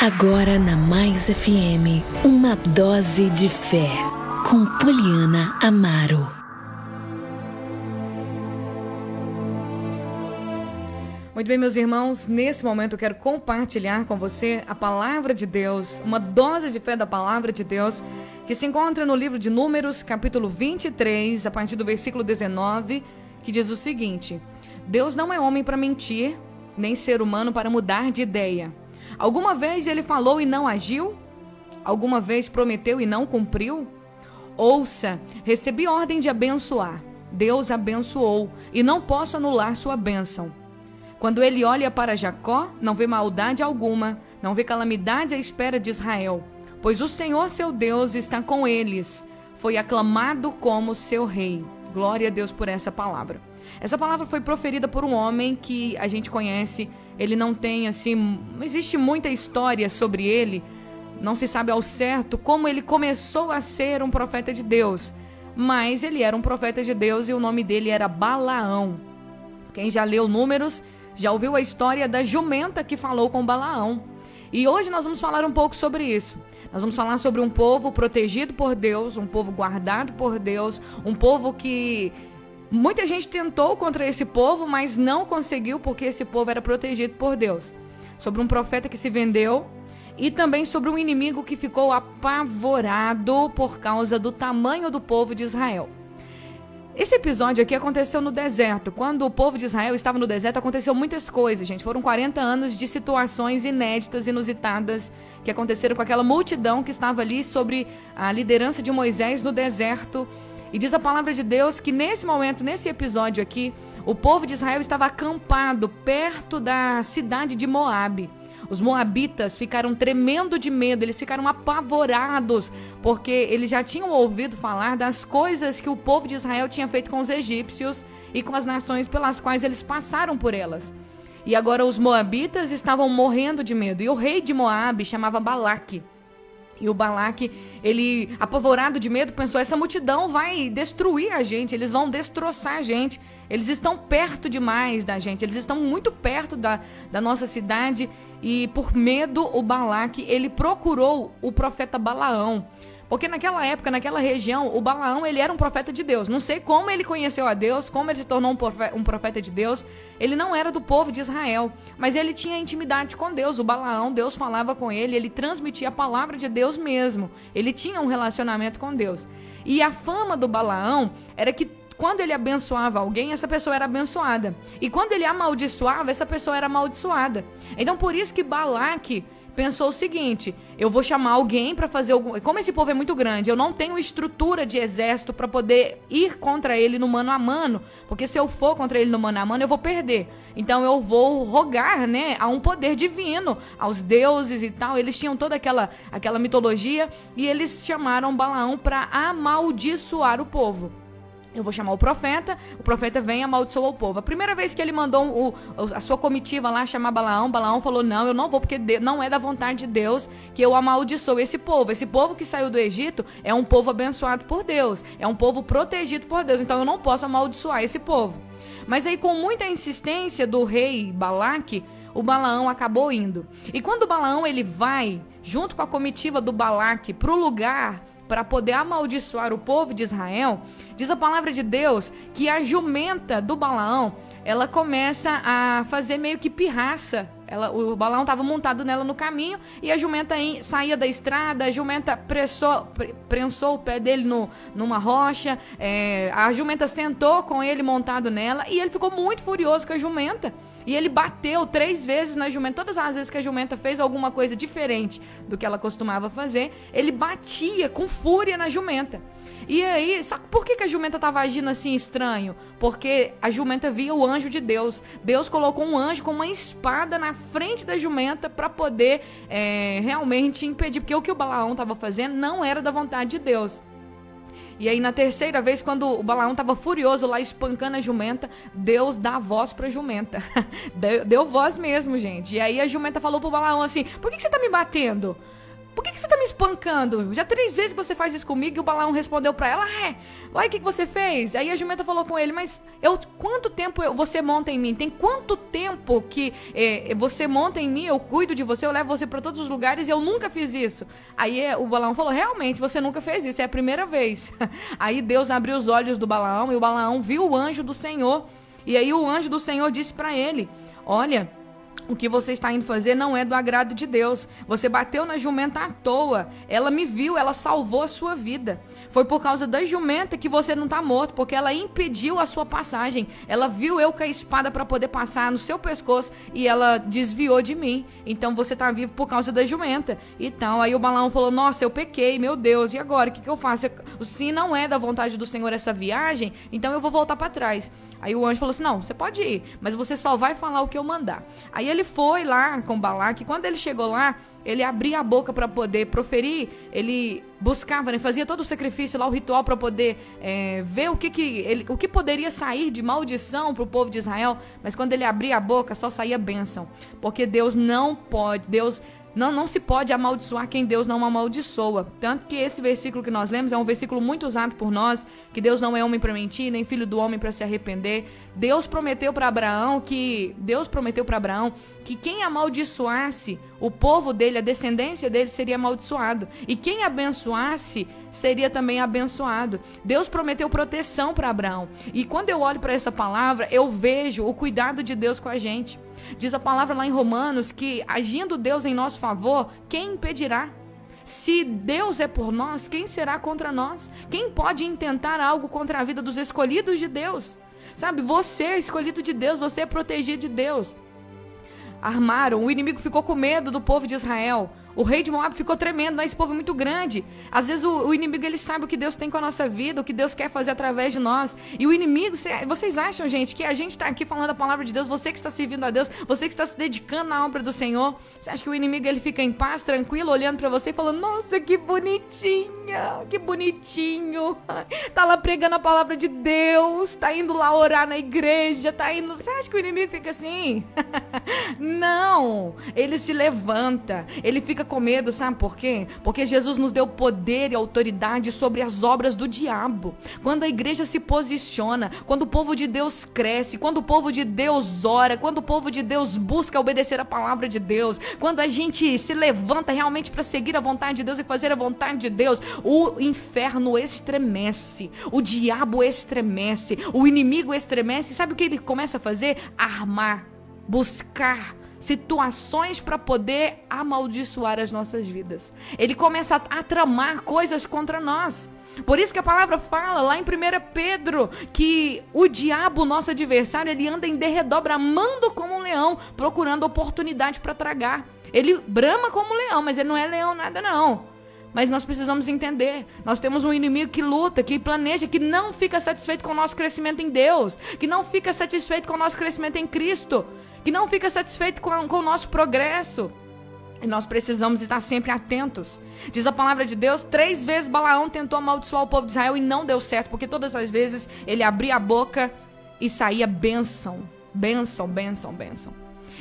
Agora na Mais FM, uma dose de fé, com Poliana Amaro. Muito bem, meus irmãos, nesse momento eu quero compartilhar com você a palavra de Deus, uma dose de fé da palavra de Deus, que se encontra no livro de Números, capítulo 23, a partir do versículo 19, que diz o seguinte: Deus não é homem para mentir, nem ser humano para mudar de ideia. Alguma vez ele falou e não agiu? Alguma vez prometeu e não cumpriu? Ouça, recebi ordem de abençoar. Deus abençoou e não posso anular sua bênção. Quando ele olha para Jacó, não vê maldade alguma, não vê calamidade à espera de Israel, pois o Senhor seu Deus está com eles. Foi aclamado como seu rei. Glória a Deus por essa palavra. Essa palavra foi proferida por um homem que a gente conhece. Ele não tem assim, não existe muita história sobre ele. Não se sabe ao certo como ele começou a ser um profeta de Deus. Mas ele era um profeta de Deus e o nome dele era Balaão. Quem já leu Números já ouviu a história da jumenta que falou com Balaão. E hoje nós vamos falar um pouco sobre isso. Nós vamos falar sobre um povo protegido por Deus, um povo guardado por Deus, um povo que muita gente tentou contra esse povo, mas não conseguiu porque esse povo era protegido por Deus. Sobre um profeta que se vendeu e também sobre um inimigo que ficou apavorado por causa do tamanho do povo de Israel. Esse episódio aqui aconteceu no deserto. Quando o povo de Israel estava no deserto, aconteceu muitas coisas, gente. Foram 40 anos de situações inéditas, inusitadas, que aconteceram com aquela multidão que estava ali sobre a liderança de Moisés no deserto. E diz a palavra de Deus que nesse momento, nesse episódio aqui, o povo de Israel estava acampado perto da cidade de Moabe. Os moabitas ficaram tremendo de medo, eles ficaram apavorados, porque eles já tinham ouvido falar das coisas que o povo de Israel tinha feito com os egípcios e com as nações pelas quais eles passaram por elas. E agora os moabitas estavam morrendo de medo. E o rei de Moabe chamava Balaque. E o Balaque, ele, apavorado de medo, pensou: essa multidão vai destruir a gente, eles vão destroçar a gente. Eles estão perto demais da gente, eles estão muito perto da nossa cidade. E por medo, o Balaque, ele procurou o profeta Balaão. Porque naquela época, naquela região, o Balaão, ele era um profeta de Deus. Não sei como ele conheceu a Deus, como ele se tornou um profeta de Deus. Ele não era do povo de Israel, mas ele tinha intimidade com Deus. O Balaão, Deus falava com ele, ele transmitia a palavra de Deus mesmo. Ele tinha um relacionamento com Deus. E a fama do Balaão era que quando ele abençoava alguém, essa pessoa era abençoada. E quando ele amaldiçoava, essa pessoa era amaldiçoada. Então por isso que Balaque pensou o seguinte: eu vou chamar alguém para fazer algum... Como esse povo é muito grande, eu não tenho estrutura de exército para poder ir contra ele no mano a mano, porque se eu for contra ele no mano a mano, eu vou perder. Então eu vou rogar, né, a um poder divino, aos deuses e tal. Eles tinham toda aquela mitologia e eles chamaram Balaão para amaldiçoar o povo. Eu vou chamar o profeta vem e amaldiçoa o povo. A primeira vez que ele mandou a sua comitiva lá chamar Balaão, Balaão falou: não, eu não vou, porque não é da vontade de Deus que eu amaldiçoe esse povo. Esse povo que saiu do Egito é um povo abençoado por Deus, é um povo protegido por Deus, então eu não posso amaldiçoar esse povo. Mas aí, com muita insistência do rei Balaque, o Balaão acabou indo. E quando o Balaão ele vai, junto com a comitiva do Balaque, para o lugar para poder amaldiçoar o povo de Israel, diz a palavra de Deus que a jumenta do Balaão, ela começa a fazer meio que pirraça. O Balaão estava montado nela no caminho e a jumenta saía da estrada, a jumenta prensou o pé dele numa rocha, a jumenta sentou com ele montado nela e ele ficou muito furioso com a jumenta. E ele bateu 3 vezes na jumenta. Todas as vezes que a jumenta fez alguma coisa diferente do que ela costumava fazer, ele batia com fúria na jumenta. E aí, só que por que a jumenta estava agindo assim estranho? Porque a jumenta via o anjo de Deus. Deus colocou um anjo com uma espada na frente da jumenta para poder realmente impedir. Porque o que o Balaão estava fazendo não era da vontade de Deus. E aí na terceira vez, quando o Balaão estava furioso lá espancando a jumenta, Deus dá voz pra jumenta. Deu voz mesmo, gente. E aí a jumenta falou pro Balaão assim: por que você tá me batendo? por que você tá me espancando? Já 3 vezes que você faz isso comigo. E o Balaão respondeu pra ela, olha o que você fez. Aí a jumenta falou com ele, mas quanto tempo você monta em mim? Tem quanto tempo que você monta em mim? Eu cuido de você, eu levo você pra todos os lugares e eu nunca fiz isso. Aí o Balaão falou, realmente, você nunca fez isso, é a primeira vez. Aí Deus abriu os olhos do Balaão e o Balaão viu o anjo do Senhor. E aí o anjo do Senhor disse pra ele, olha, o que você está indo fazer não é do agrado de Deus. Você bateu na jumenta à toa. Ela me viu, ela salvou a sua vida. Foi por causa da jumenta que você não está morto, porque ela impediu a sua passagem. Ela viu eu com a espada para poder passar no seu pescoço e ela desviou de mim. Então você está vivo por causa da jumenta. Então, aí o Balaão falou, nossa, eu pequei, meu Deus, e agora? O que eu faço? Se não é da vontade do Senhor essa viagem, então eu vou voltar para trás. Aí o anjo falou assim, não, você pode ir, mas você só vai falar o que eu mandar. Aí ele foi lá com Balaque, e quando ele chegou lá, ele abria a boca para poder proferir, ele buscava, né, fazia todo o sacrifício lá, o ritual para poder ver o que poderia sair de maldição para o povo de Israel, mas quando ele abria a boca, só saía bênção, porque Deus não pode, não se pode amaldiçoar quem Deus não amaldiçoa. Tanto que esse versículo que nós lemos é um versículo muito usado por nós, que Deus não é homem para mentir, nem filho do homem para se arrepender. Deus prometeu para Abraão que quem amaldiçoasse o povo dele, a descendência dele seria amaldiçoado. E quem abençoasse seria também abençoado. Deus prometeu proteção para Abraão. E quando eu olho para essa palavra, eu vejo o cuidado de Deus com a gente. Diz a palavra lá em Romanos que, agindo Deus em nosso favor, quem impedirá? Se Deus é por nós, quem será contra nós? Quem pode intentar algo contra a vida dos escolhidos de Deus? Sabe, você é escolhido de Deus, você é protegido de Deus. Armaram, o inimigo ficou com medo do povo de Israel. O rei de Moab ficou tremendo, mas esse povo é muito grande. Às vezes o inimigo, ele sabe o que Deus tem com a nossa vida, o que Deus quer fazer através de nós. E o inimigo, vocês acham, gente, que a gente está aqui falando a palavra de Deus, você que está servindo a Deus, você que está se dedicando na obra do Senhor, você acha que o inimigo, ele fica em paz, tranquilo, olhando para você e falando, nossa, que bonitinha, que bonitinho, tá lá pregando a palavra de Deus, tá indo lá orar na igreja, tá indo... Você acha que o inimigo fica assim? Não, ele se levanta, ele fica com medo, sabe por quê? Porque Jesus nos deu poder e autoridade sobre as obras do diabo. Quando a igreja se posiciona, quando o povo de Deus cresce, quando o povo de Deus ora, quando o povo de Deus busca obedecer a palavra de Deus, quando a gente se levanta realmente para seguir a vontade de Deus e fazer a vontade de Deus, o inferno estremece, o diabo estremece, o inimigo estremece. Sabe o que ele começa a fazer? Armar, buscar situações para poder amaldiçoar as nossas vidas. Ele começa a tramar coisas contra nós. Por isso que a palavra fala lá em 1 Pedro que o diabo, nosso adversário, ele anda em derredor, bramando como um leão, procurando oportunidade para tragar. Ele brama como um leão, mas ele não é leão nada não. Mas nós precisamos entender, nós temos um inimigo que luta, que planeja, que não fica satisfeito com o nosso crescimento em Deus, que não fica satisfeito com o nosso crescimento em Cristo, que não fica satisfeito com o nosso progresso. E nós precisamos estar sempre atentos. Diz a palavra de Deus, 3 vezes Balaão tentou amaldiçoar o povo de Israel e não deu certo, porque todas as vezes ele abria a boca e saía bênção, bênção, bênção, bênção.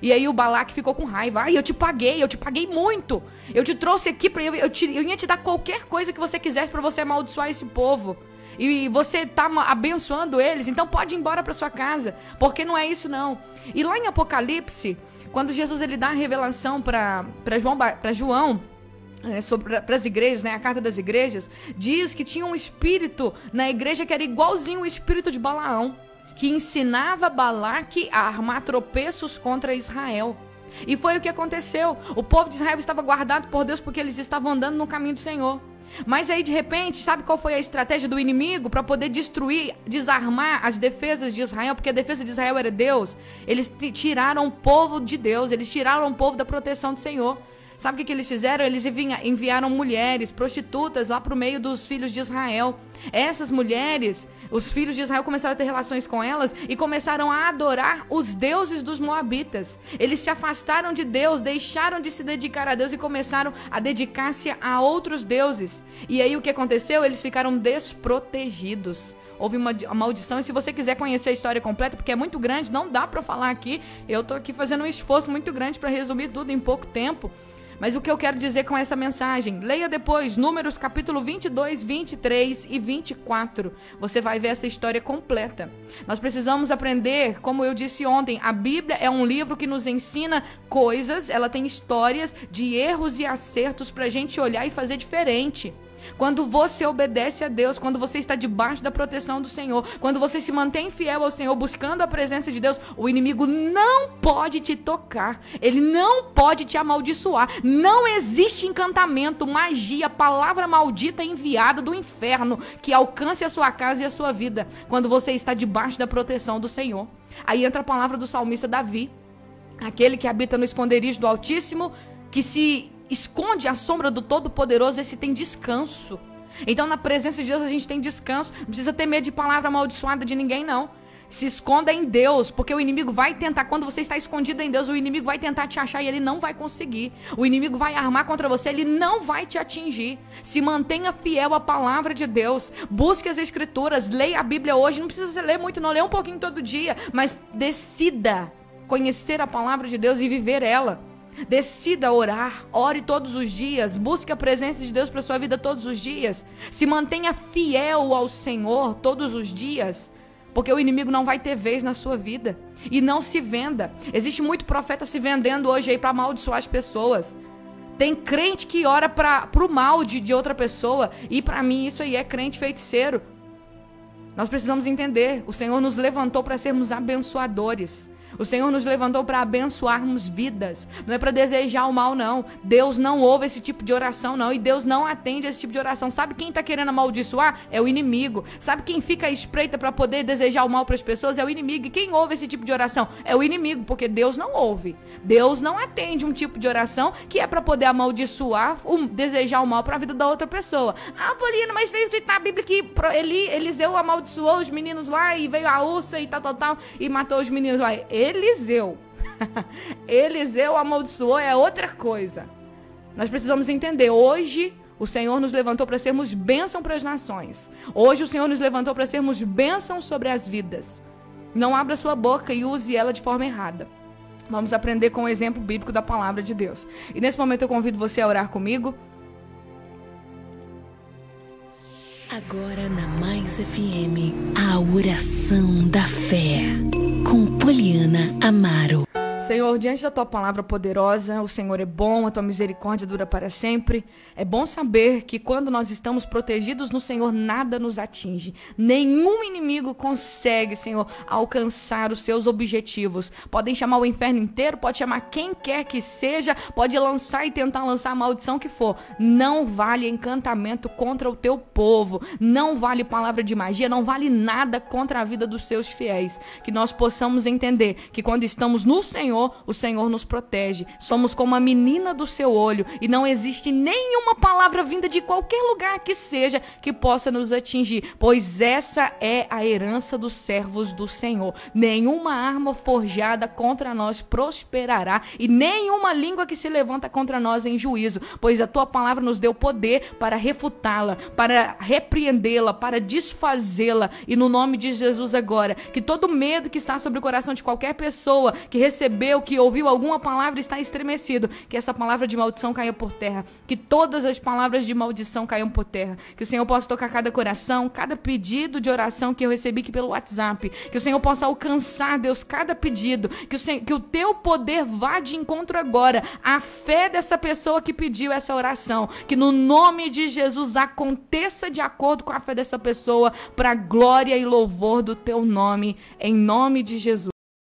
E aí o Balaque ficou com raiva. Ai, eu te paguei muito. Eu te trouxe aqui, eu ia te dar qualquer coisa que você quisesse para você amaldiçoar esse povo. E você tá abençoando eles, então pode ir embora para sua casa, porque não é isso não. E lá em Apocalipse, quando Jesus ele dá a revelação para João, para as igrejas, né, a carta das igrejas, diz que tinha um espírito na igreja que era igualzinho o espírito de Balaão, que ensinava Balaque a armar tropeços contra Israel. E foi o que aconteceu. O povo de Israel estava guardado por Deus porque eles estavam andando no caminho do Senhor. Mas aí de repente, sabe qual foi a estratégia do inimigo para poder destruir, desarmar as defesas de Israel? Porque a defesa de Israel era Deus. Eles tiraram o povo de Deus, eles tiraram o povo da proteção do Senhor. Sabe o que eles fizeram? Eles enviaram mulheres, prostitutas lá para o meio dos filhos de Israel. Essas mulheres, os filhos de Israel começaram a ter relações com elas e começaram a adorar os deuses dos moabitas. Eles se afastaram de Deus, deixaram de se dedicar a Deus e começaram a dedicar-se a outros deuses. E aí o que aconteceu? Eles ficaram desprotegidos. Houve uma maldição, e se você quiser conhecer a história completa, porque é muito grande, não dá para falar aqui, eu tô aqui fazendo um esforço muito grande para resumir tudo em pouco tempo. Mas o que eu quero dizer com essa mensagem? Leia depois Números capítulo 22, 23 e 24. Você vai ver essa história completa. Nós precisamos aprender, como eu disse ontem, a Bíblia é um livro que nos ensina coisas, ela tem histórias de erros e acertos para a gente olhar e fazer diferente. Quando você obedece a Deus, quando você está debaixo da proteção do Senhor, quando você se mantém fiel ao Senhor, buscando a presença de Deus, o inimigo não pode te tocar, ele não pode te amaldiçoar. Não existe encantamento, magia, palavra maldita enviada do inferno que alcance a sua casa e a sua vida quando você está debaixo da proteção do Senhor. Aí entra a palavra do salmista Davi, aquele que habita no esconderijo do Altíssimo, que se esconde à sombra do Todo-Poderoso, esse tem descanso. Então na presença de Deus a gente tem descanso. Não precisa ter medo de palavra amaldiçoada de ninguém, não. Se esconda em Deus, porque o inimigo vai tentar, quando você está escondido em Deus, o inimigo vai tentar te achar e ele não vai conseguir. O inimigo vai armar contra você, ele não vai te atingir. Se mantenha fiel à palavra de Deus. Busque as escrituras, leia a Bíblia hoje. Não precisa ler muito, não, lê um pouquinho todo dia, mas decida conhecer a palavra de Deus e viver ela. Decida orar, ore todos os dias, busque a presença de Deus para sua vida todos os dias. Se mantenha fiel ao Senhor todos os dias, porque o inimigo não vai ter vez na sua vida. E não se venda. Existe muito profeta se vendendo hoje aí para amaldiçoar as pessoas. Tem crente que ora para o mal de outra pessoa, e para mim isso aí é crente feiticeiro. Nós precisamos entender, o Senhor nos levantou para sermos abençoadores. O Senhor nos levantou para abençoarmos vidas. Não é para desejar o mal, não. Deus não ouve esse tipo de oração, não. E Deus não atende esse tipo de oração. Sabe quem está querendo amaldiçoar? É o inimigo. Sabe quem fica à espreita para poder desejar o mal para as pessoas? É o inimigo. E quem ouve esse tipo de oração? É o inimigo, porque Deus não ouve. Deus não atende um tipo de oração que é para poder amaldiçoar, desejar o mal para a vida da outra pessoa. Ah, Poliana, mas tem escrito na Bíblia que Eliseu amaldiçoou os meninos lá e veio a ursa e tal, e matou os meninos lá. Eliseu. Eliseu amaldiçoou, é outra coisa. Nós precisamos entender, hoje o Senhor nos levantou para sermos bênção para as nações. Hoje o Senhor nos levantou para sermos bênção sobre as vidas. Não abra sua boca e use ela de forma errada. Vamos aprender com o exemplo bíblico da palavra de Deus. E nesse momento eu convido você a orar comigo. Agora na Mais FM, a oração da fé, com Poliana Amaro. Senhor, diante da tua palavra poderosa, o Senhor é bom, a tua misericórdia dura para sempre. É bom saber que quando nós estamos protegidos no Senhor, nada nos atinge. Nenhum inimigo consegue, Senhor, alcançar os seus objetivos. Podem chamar o inferno inteiro, pode chamar quem quer que seja, pode lançar e tentar lançar a maldição que for. Não vale encantamento contra o teu povo, não vale palavra de magia, não vale nada contra a vida dos seus fiéis. Que nós possamos entender que quando estamos no Senhor, o Senhor nos protege. Somos como a menina do seu olho e não existe nenhuma palavra vinda de qualquer lugar que seja que possa nos atingir, pois essa é a herança dos servos do Senhor. Nenhuma arma forjada contra nós prosperará e nenhuma língua que se levanta contra nós em juízo, pois a tua palavra nos deu poder para refutá-la, para repreendê-la, para desfazê-la. E no nome de Jesus agora, que todo medo que está sobre o coração de qualquer pessoa que recebeu, que ouviu alguma palavra está estremecido, que essa palavra de maldição caia por terra, que todas as palavras de maldição caiam por terra, que o Senhor possa tocar cada coração, cada pedido de oração que eu recebi aqui pelo WhatsApp, que o Senhor possa alcançar, Deus, cada pedido, que o teu poder vá de encontro agora à fé dessa pessoa que pediu essa oração, que no nome de Jesus aconteça de acordo com a fé dessa pessoa, para a glória e louvor do teu nome, em nome de Jesus.